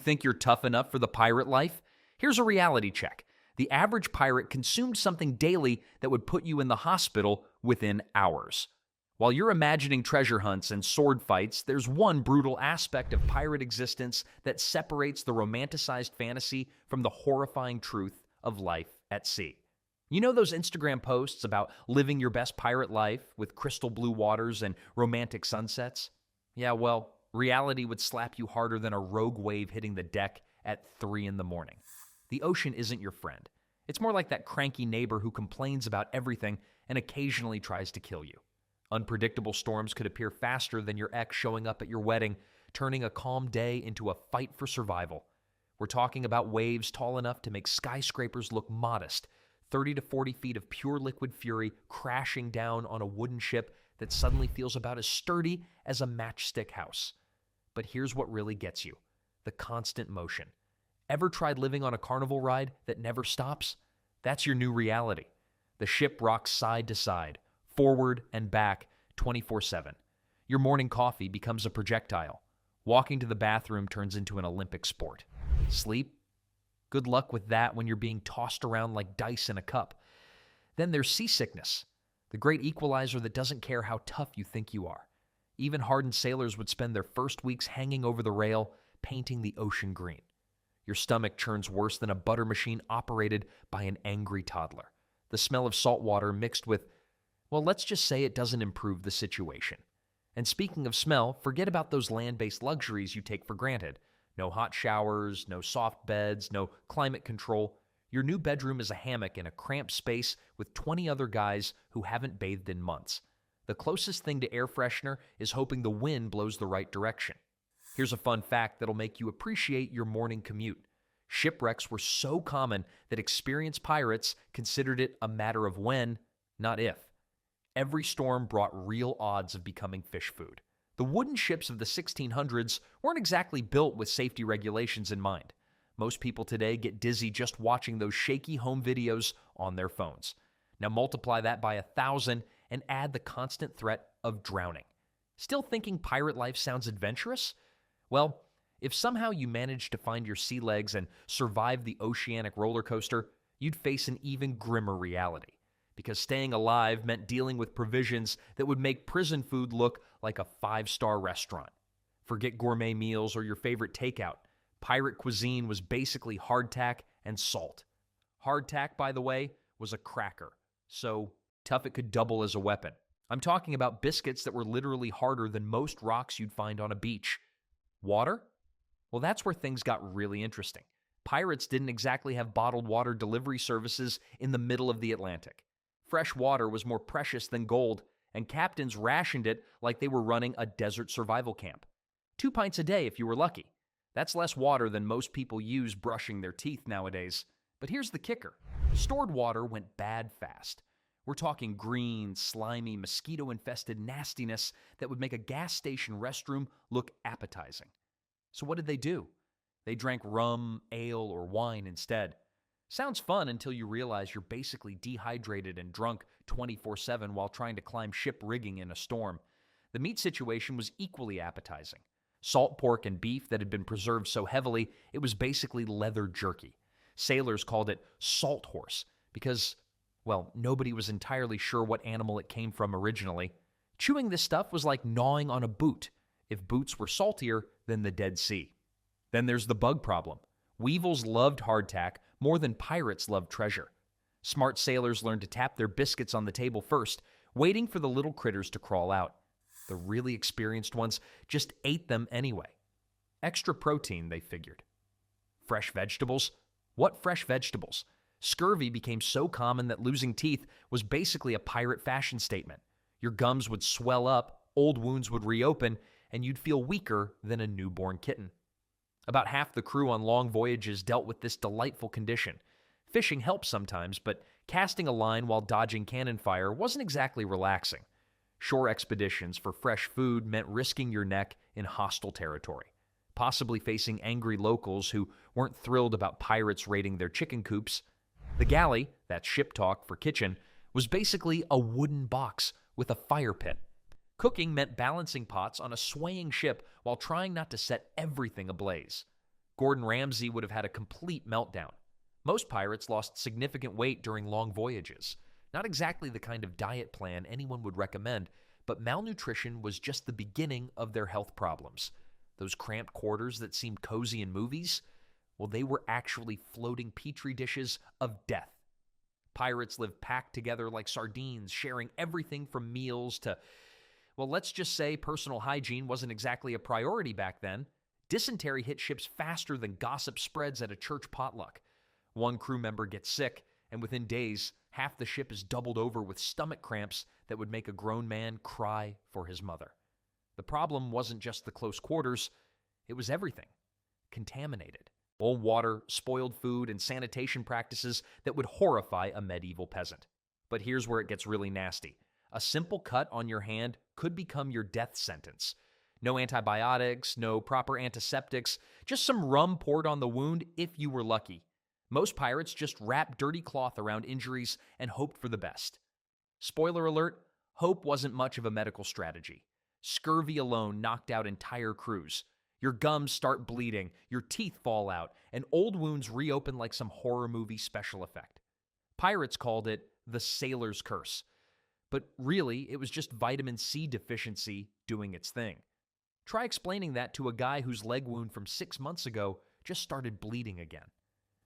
think you're tough enough for the pirate life? Here's a reality check. The average pirate consumed something daily that would put you in the hospital within hours. While you're imagining treasure hunts and sword fights, there's one brutal aspect of pirate existence that separates the romanticized fantasy from the horrifying truth of life at sea. You know those Instagram posts about living your best pirate life with crystal blue waters and romantic sunsets? Yeah, well, reality would slap you harder than a rogue wave hitting the deck at 3 in the morning. The ocean isn't your friend. It's more like that cranky neighbor who complains about everything and occasionally tries to kill you. Unpredictable storms could appear faster than your ex showing up at your wedding, turning a calm day into a fight for survival. We're talking about waves tall enough to make skyscrapers look modest, 30 to 40 feet of pure liquid fury crashing down on a wooden ship that suddenly feels about as sturdy as a matchstick house. But here's what really gets you: the constant motion. Ever tried living on a carnival ride that never stops? That's your new reality. The ship rocks side to side, forward and back, 24/7. Your morning coffee becomes a projectile. Walking to the bathroom turns into an Olympic sport. Sleep? Good luck with that when you're being tossed around like dice in a cup. Then there's seasickness, the great equalizer that doesn't care how tough you think you are. Even hardened sailors would spend their first weeks hanging over the rail, painting the ocean green. Your stomach churns worse than a butter machine operated by an angry toddler. The smell of salt water mixed with, well, let's just say it doesn't improve the situation. And speaking of smell, forget about those land-based luxuries you take for granted. No hot showers, no soft beds, no climate control. Your new bedroom is a hammock in a cramped space with 20 other guys who haven't bathed in months. The closest thing to air freshener is hoping the wind blows the right direction. Here's a fun fact that'll make you appreciate your morning commute. Shipwrecks were so common that experienced pirates considered it a matter of when, not if. Every storm brought real odds of becoming fish food. The wooden ships of the 1600s weren't exactly built with safety regulations in mind. Most people today get dizzy just watching those shaky home videos on their phones. Now multiply that by 1,000 and add the constant threat of drowning. Still thinking pirate life sounds adventurous? Well, if somehow you managed to find your sea legs and survive the oceanic roller coaster, you'd face an even grimmer reality. Because staying alive meant dealing with provisions that would make prison food look like a 5-star restaurant. Forget gourmet meals or your favorite takeout. Pirate cuisine was basically hardtack and salt. Hardtack, by the way, was a cracker, so tough it could double as a weapon. I'm talking about biscuits that were literally harder than most rocks you'd find on a beach. Water? Well, that's where things got really interesting. Pirates didn't exactly have bottled water delivery services in the middle of the Atlantic. Fresh water was more precious than gold, and captains rationed it like they were running a desert survival camp. 2 pints a day if you were lucky. That's less water than most people use brushing their teeth nowadays. But here's the kicker. Stored water went bad fast. We're talking green, slimy, mosquito-infested nastiness that would make a gas station restroom look appetizing. So what did they do? They drank rum, ale, or wine instead. Sounds fun until you realize you're basically dehydrated and drunk 24/7 while trying to climb ship rigging in a storm. The meat situation was equally appetizing. Salt pork and beef that had been preserved so heavily, it was basically leather jerky. Sailors called it salt horse because, well, nobody was entirely sure what animal it came from originally. Chewing this stuff was like gnawing on a boot, if boots were saltier than the Dead Sea. Then there's the bug problem. Weevils loved hardtack more than pirates loved treasure. Smart sailors learned to tap their biscuits on the table first, waiting for the little critters to crawl out. The really experienced ones just ate them anyway. Extra protein, they figured. Fresh vegetables? What fresh vegetables? Scurvy became so common that losing teeth was basically a pirate fashion statement. Your gums would swell up, old wounds would reopen, and you'd feel weaker than a newborn kitten. About half the crew on long voyages dealt with this delightful condition. Fishing helped sometimes, but casting a line while dodging cannon fire wasn't exactly relaxing. Shore expeditions for fresh food meant risking your neck in hostile territory, possibly facing angry locals who weren't thrilled about pirates raiding their chicken coops. The galley, that's ship talk for kitchen, was basically a wooden box with a fire pit. Cooking meant balancing pots on a swaying ship while trying not to set everything ablaze. Gordon Ramsay would have had a complete meltdown. Most pirates lost significant weight during long voyages. Not exactly the kind of diet plan anyone would recommend, but malnutrition was just the beginning of their health problems. Those cramped quarters that seemed cozy in movies, well, they were actually floating petri dishes of death. Pirates lived packed together like sardines, sharing everything from meals to, well, let's just say personal hygiene wasn't exactly a priority back then. Dysentery hit ships faster than gossip spreads at a church potluck. One crew member gets sick, and within days, half the ship is doubled over with stomach cramps that would make a grown man cry for his mother. The problem wasn't just the close quarters, it was everything. Contaminated. Old water, spoiled food, and sanitation practices that would horrify a medieval peasant. But here's where it gets really nasty. A simple cut on your hand could become your death sentence. No antibiotics, no proper antiseptics, just some rum poured on the wound if you were lucky. Most pirates just wrapped dirty cloth around injuries and hoped for the best. Spoiler alert, hope wasn't much of a medical strategy. Scurvy alone knocked out entire crews. Your gums start bleeding, your teeth fall out, and old wounds reopen like some horror movie special effect. Pirates called it the sailor's curse. But really, it was just vitamin C deficiency doing its thing. Try explaining that to a guy whose leg wound from 6 months ago just started bleeding again.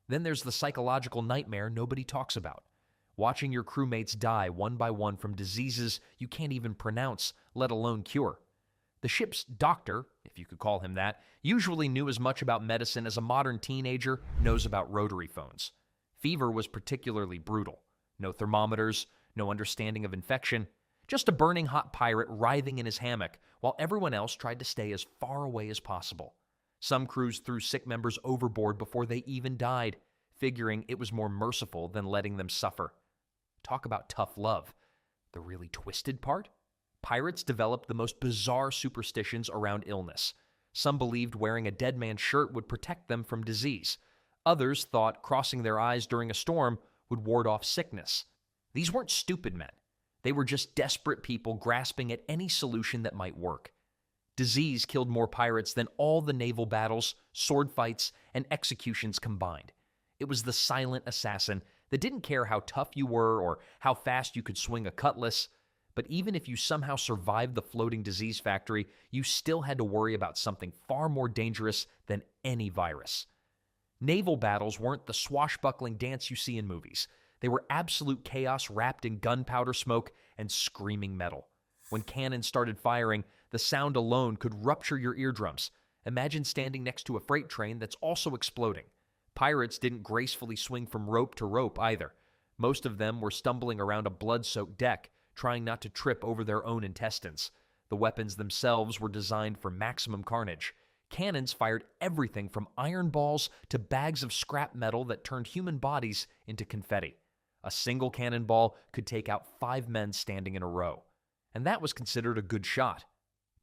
Then there's the psychological nightmare nobody talks about. Watching your crewmates die one by one from diseases you can't even pronounce, let alone cure. The ship's doctor, if you could call him that, usually knew as much about medicine as a modern teenager knows about rotary phones. Fever was particularly brutal. No thermometers, no understanding of infection, just a burning hot pirate writhing in his hammock while everyone else tried to stay as far away as possible. Some crews threw sick members overboard before they even died, figuring it was more merciful than letting them suffer. Talk about tough love. The really twisted part? Pirates developed the most bizarre superstitions around illness. Some believed wearing a dead man's shirt would protect them from disease. Others thought crossing their eyes during a storm would ward off sickness. These weren't stupid men. They were just desperate people grasping at any solution that might work. Disease killed more pirates than all the naval battles, sword fights, and executions combined. It was the silent assassin that didn't care how tough you were or how fast you could swing a cutlass. But even if you somehow survived the floating disease factory, you still had to worry about something far more dangerous than any virus. Naval battles weren't the swashbuckling dance you see in movies. They were absolute chaos wrapped in gunpowder smoke and screaming metal. When cannons started firing, the sound alone could rupture your eardrums. Imagine standing next to a freight train that's also exploding. Pirates didn't gracefully swing from rope to rope either. Most of them were stumbling around a blood-soaked deck, trying not to trip over their own intestines. The weapons themselves were designed for maximum carnage. Cannons fired everything from iron balls to bags of scrap metal that turned human bodies into confetti. A single cannonball could take out 5 men standing in a row. And that was considered a good shot.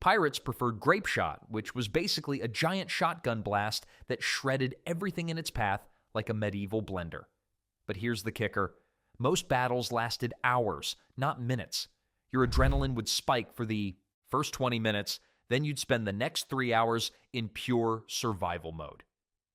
Pirates preferred grape shot, which was basically a giant shotgun blast that shredded everything in its path like a medieval blender. But here's the kicker. Most battles lasted hours, not minutes. Your adrenaline would spike for the first 20 minutes, then you'd spend the next 3 hours in pure survival mode.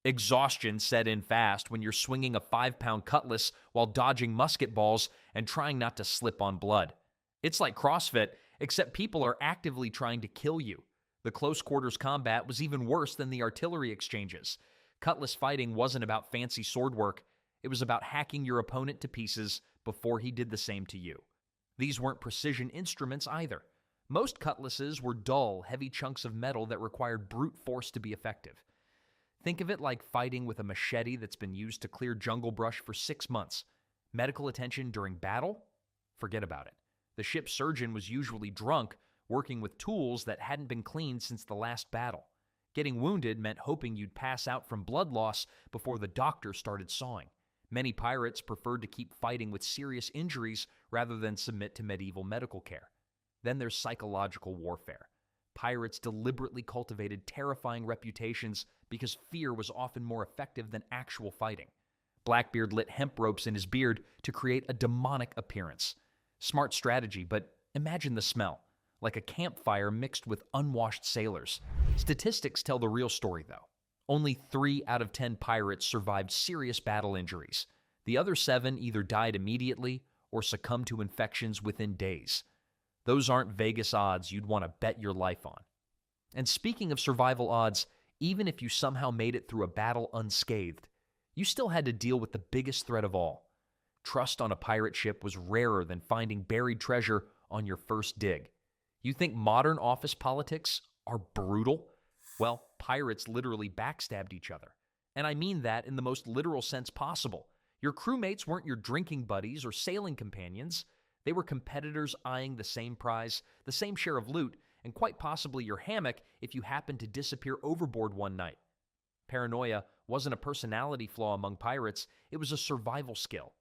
Exhaustion set in fast when you're swinging a 5-pound cutlass while dodging musket balls and trying not to slip on blood. It's like CrossFit, except people are actively trying to kill you. The close quarters combat was even worse than the artillery exchanges. Cutlass fighting wasn't about fancy sword work. It was about hacking your opponent to pieces before he did the same to you. These weren't precision instruments either. Most cutlasses were dull, heavy chunks of metal that required brute force to be effective. Think of it like fighting with a machete that's been used to clear jungle brush for 6 months. Medical attention during battle? Forget about it. The ship's surgeon was usually drunk, working with tools that hadn't been cleaned since the last battle. Getting wounded meant hoping you'd pass out from blood loss before the doctor started sawing. Many pirates preferred to keep fighting with serious injuries rather than submit to medieval medical care. Then there's psychological warfare. Pirates deliberately cultivated terrifying reputations because fear was often more effective than actual fighting. Blackbeard lit hemp ropes in his beard to create a demonic appearance. Smart strategy, but imagine the smell, like a campfire mixed with unwashed sailors. Statistics tell the real story, though. Only 3 out of 10 pirates survived serious battle injuries. The other 7 either died immediately or succumbed to infections within days. Those aren't Vegas odds you'd want to bet your life on. And speaking of survival odds, even if you somehow made it through a battle unscathed, you still had to deal with the biggest threat of all. Trust on a pirate ship was rarer than finding buried treasure on your first dig. You think modern office politics are brutal? Well, pirates literally backstabbed each other. And I mean that in the most literal sense possible. Your crewmates weren't your drinking buddies or sailing companions. They were competitors eyeing the same prize, the same share of loot, and quite possibly your hammock if you happened to disappear overboard one night. Paranoia wasn't a personality flaw among pirates, it was a survival skill.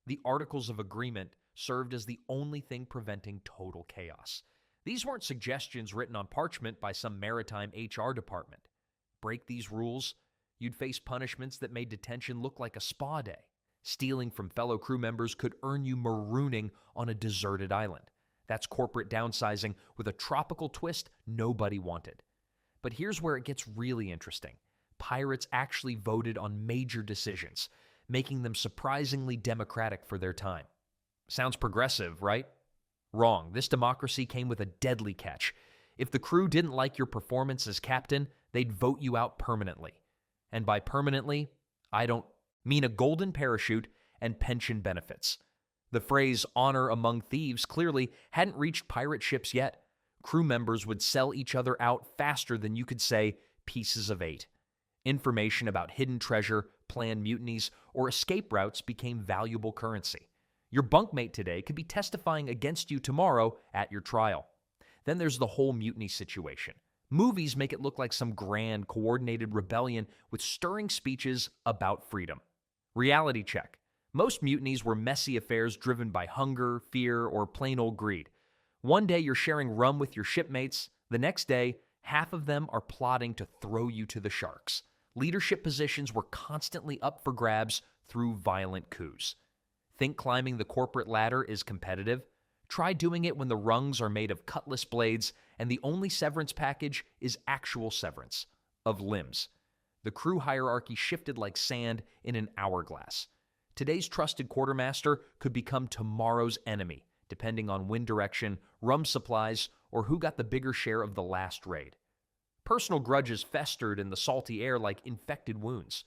The Articles of Agreement served as the only thing preventing total chaos. These weren't suggestions written on parchment by some maritime HR department. Break these rules, you'd face punishments that made detention look like a spa day. Stealing from fellow crew members could earn you marooning on a deserted island. That's corporate downsizing with a tropical twist nobody wanted. But here's where it gets really interesting. Pirates actually voted on major decisions, making them surprisingly democratic for their time. Sounds progressive, right? Wrong. This democracy came with a deadly catch. If the crew didn't like your performance as captain, they'd vote you out permanently. And by permanently, I don't mean a golden parachute and pension benefits. The phrase honor among thieves clearly hadn't reached pirate ships yet. Crew members would sell each other out faster than you could say pieces of 8. Information about hidden treasure, planned mutinies, or escape routes became valuable currency. Your bunkmate today could be testifying against you tomorrow at your trial. Then there's the whole mutiny situation. Movies make it look like some grand, coordinated rebellion with stirring speeches about freedom. Reality check. Most mutinies were messy affairs driven by hunger, fear, or plain old greed. One day you're sharing rum with your shipmates. The next day, half of them are plotting to throw you to the sharks. Leadership positions were constantly up for grabs through violent coups. Think climbing the corporate ladder is competitive? Try doing it when the rungs are made of cutlass blades and the only severance package is actual severance of limbs. The crew hierarchy shifted like sand in an hourglass. Today's trusted quartermaster could become tomorrow's enemy, depending on wind direction, rum supplies, or who got the bigger share of the last raid. Personal grudges festered in the salty air like infected wounds.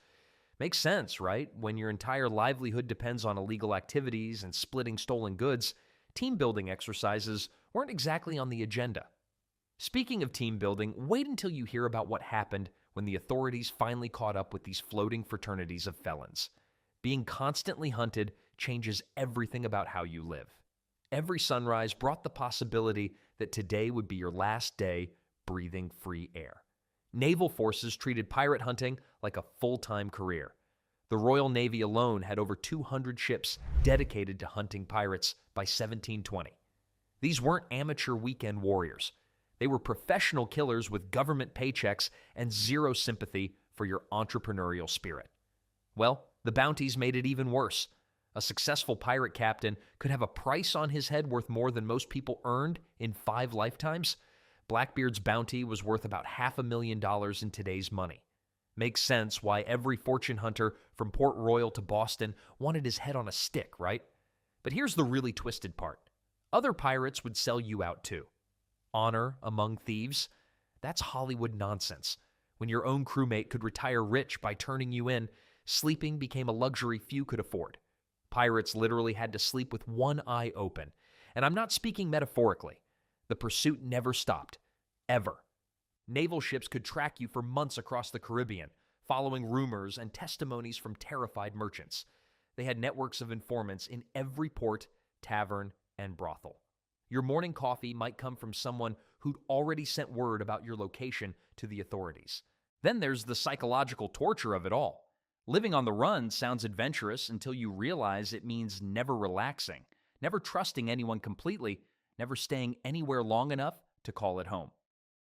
Makes sense, right? When your entire livelihood depends on illegal activities and splitting stolen goods, team-building exercises weren't exactly on the agenda. Speaking of team building, wait until you hear about what happened when the authorities finally caught up with these floating fraternities of felons. Being constantly hunted changes everything about how you live. Every sunrise brought the possibility that today would be your last day breathing free air. Naval forces treated pirate hunting like a full-time career. The Royal Navy alone had over 200 ships dedicated to hunting pirates by 1720. These weren't amateur weekend warriors. They were professional killers with government paychecks and zero sympathy for your entrepreneurial spirit. Well, the bounties made it even worse. A successful pirate captain could have a price on his head worth more than most people earned in 5 lifetimes. Blackbeard's bounty was worth about $500,000 in today's money. Makes sense why every fortune hunter from Port Royal to Boston wanted his head on a stick, right? But here's the really twisted part. Other pirates would sell you out too. Honor among thieves? That's Hollywood nonsense. When your own crewmate could retire rich by turning you in, sleeping became a luxury few could afford. Pirates literally had to sleep with one eye open. And I'm not speaking metaphorically. The pursuit never stopped. Ever. Naval ships could track you for months across the Caribbean, following rumors and testimonies from terrified merchants. They had networks of informants in every port, tavern, and brothel. Your morning coffee might come from someone who'd already sent word about your location to the authorities. Then there's the psychological torture of it all. Living on the run sounds adventurous until you realize it means never relaxing, never trusting anyone completely, never staying anywhere long enough to call it home.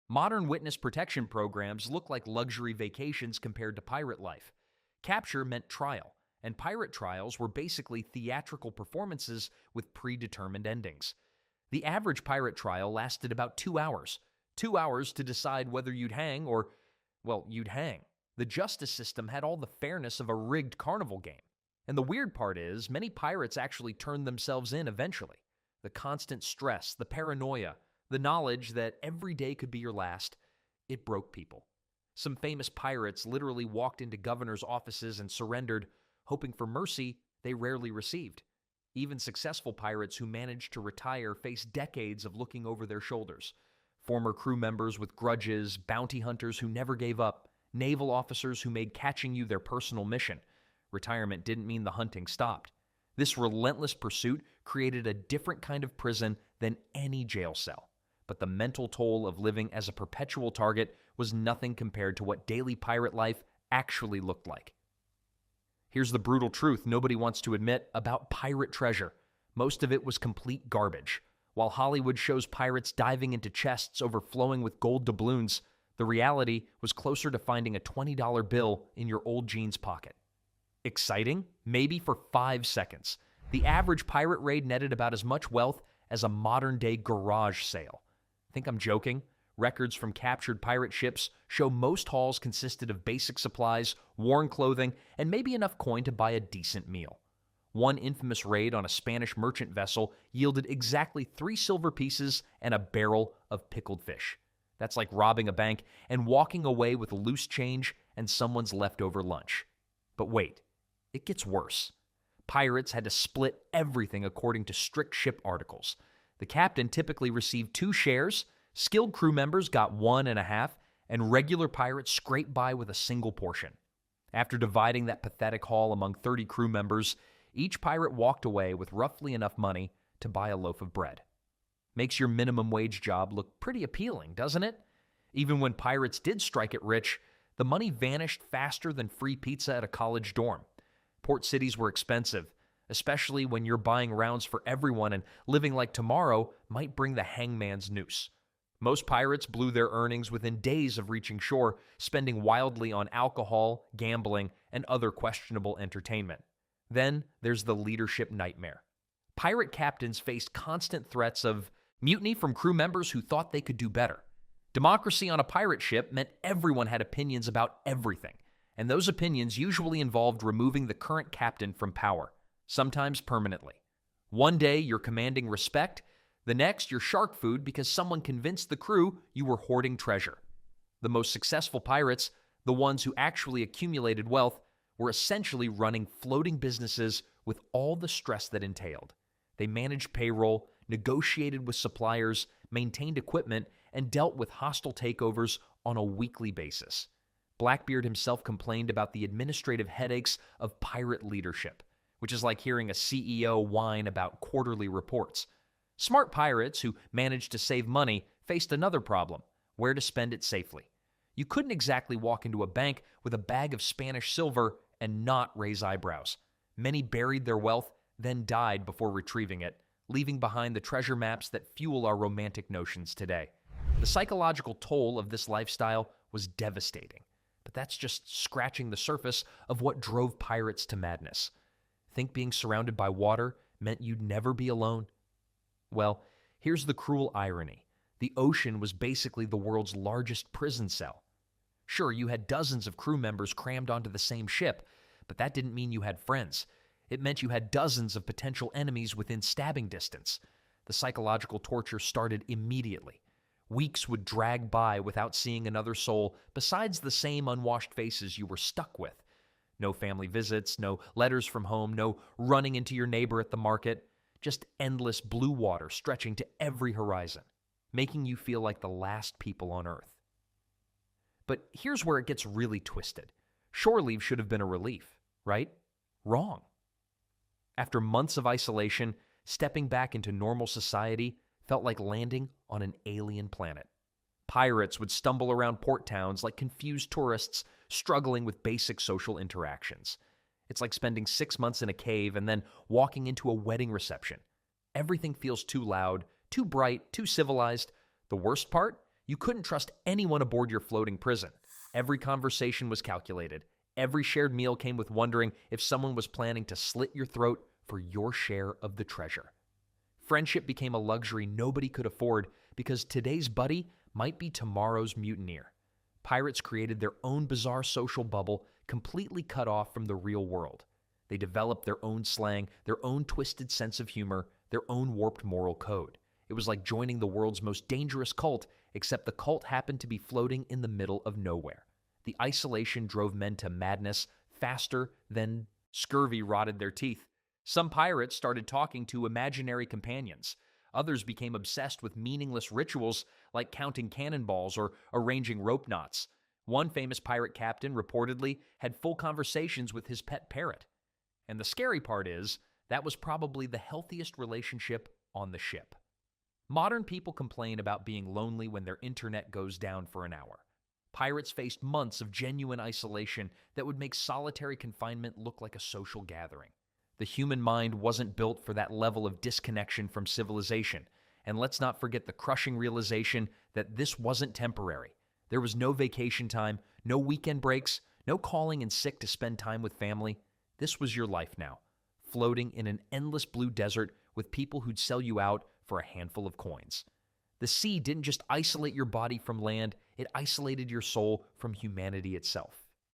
Modern witness protection programs look like luxury vacations compared to pirate life. Capture meant trial, and pirate trials were basically theatrical performances with predetermined endings. The average pirate trial lasted about 2 hours. 2 hours to decide whether you'd hang or, well, you'd hang. The justice system had all the fairness of a rigged carnival game. And the weird part is, many pirates actually turned themselves in eventually. The constant stress, the paranoia, the knowledge that every day could be your last, it broke people. Some famous pirates literally walked into governors' offices and surrendered, hoping for mercy they rarely received. Even successful pirates who managed to retire faced decades of looking over their shoulders. Former crew members with grudges, bounty hunters who never gave up, naval officers who made catching you their personal mission. Retirement didn't mean the hunting stopped. This relentless pursuit created a different kind of prison than any jail cell. But the mental toll of living as a perpetual target was nothing compared to what daily pirate life actually looked like. Here's the brutal truth nobody wants to admit about pirate treasure. Most of it was complete garbage. While Hollywood shows pirates diving into chests overflowing with gold doubloons, the reality was closer to finding a $20 bill in your old jeans pocket. Exciting? Maybe for 5 seconds. The average pirate raid netted about as much wealth as a modern-day garage sale. Think I'm joking? Records from captured pirate ships show most hauls consisted of basic supplies, worn clothing, and maybe enough coin to buy a decent meal. One infamous raid on a Spanish merchant vessel yielded exactly 3 silver pieces and a barrel of pickled fish. That's like robbing a bank and walking away with loose change and someone's leftover lunch. But wait, it gets worse. Pirates had to split everything according to strict ship articles. The captain typically received 2 shares, skilled crew members got 1.5, and regular pirates scraped by with a single portion. After dividing that pathetic haul among 30 crew members, each pirate walked away with roughly enough money to buy a loaf of bread. Makes your minimum wage job look pretty appealing, doesn't it? Even when pirates did strike it rich, the money vanished faster than free pizza at a college dorm. Port cities were expensive, especially when you're buying rounds for everyone and living like tomorrow might bring the hangman's noose. Most pirates blew their earnings within days of reaching shore, spending wildly on alcohol, gambling, and other questionable entertainment. Then there's the leadership nightmare. Pirate captains faced constant threats of mutiny from crew members who thought they could do better. Democracy on a pirate ship meant everyone had opinions about everything, and those opinions usually involved removing the current captain from power, sometimes permanently. One day you're commanding respect, the next you're shark food because someone convinced the crew you were hoarding treasure. The most successful pirates, the ones who actually accumulated wealth, were essentially running floating businesses with all the stress that entailed. They managed payroll, negotiated with suppliers, maintained equipment, and dealt with hostile takeovers on a weekly basis. Blackbeard himself complained about the administrative headaches of pirate leadership, which is like hearing a CEO whine about quarterly reports. Smart pirates who managed to save money faced another problem: where to spend it safely. You couldn't exactly walk into a bank with a bag of Spanish silver and not raise eyebrows. Many buried their wealth, then died before retrieving it, leaving behind the treasure maps that fuel our romantic notions today. The psychological toll of this lifestyle was devastating, but that's just scratching the surface of what drove pirates to madness. Think being surrounded by water meant you'd never be alone? Well, here's the cruel irony. The ocean was basically the world's largest prison cell. Sure, you had dozens of crew members crammed onto the same ship, but that didn't mean you had friends. It meant you had dozens of potential enemies within stabbing distance. The psychological torture started immediately. Weeks would drag by without seeing another soul besides the same unwashed faces you were stuck with. No family visits, no letters from home, no running into your neighbor at the market. Just endless blue water stretching to every horizon, making you feel like the last people on Earth. But here's where it gets really twisted. Shore leave should have been a relief, right? Wrong. After months of isolation, stepping back into normal society felt like landing on an alien planet. Pirates would stumble around port towns like confused tourists struggling with basic social interactions. It's like spending 6 months in a cave and then walking into a wedding reception. Everything feels too loud, too bright, too civilized. The worst part? You couldn't trust anyone aboard your floating prison. Every conversation was calculated. Every shared meal came with wondering if someone was planning to slit your throat for your share of the treasure. Friendship became a luxury nobody could afford because today's buddy might be tomorrow's mutineer. Pirates created their own bizarre social bubble, completely cut off from the real world. They developed their own slang, their own twisted sense of humor, their own warped moral code. It was like joining the world's most dangerous cult, except the cult happened to be floating in the middle of nowhere. The isolation drove men to madness faster than scurvy rotted their teeth. Some pirates started talking to imaginary companions. Others became obsessed with meaningless rituals like counting cannonballs or arranging rope knots. One famous pirate captain reportedly had full conversations with his pet parrot. And the scary part is, that was probably the healthiest relationship on the ship. Modern people complain about being lonely when their internet goes down for an hour. Pirates faced months of genuine isolation that would make solitary confinement look like a social gathering. The human mind wasn't built for that level of disconnection from civilization. And let's not forget the crushing realization that this wasn't temporary. There was no vacation time, no weekend breaks, no calling in sick to spend time with family. This was your life now, floating in an endless blue desert with people who'd sell you out for a handful of coins. The sea didn't just isolate your body from land, it isolated your soul from humanity itself.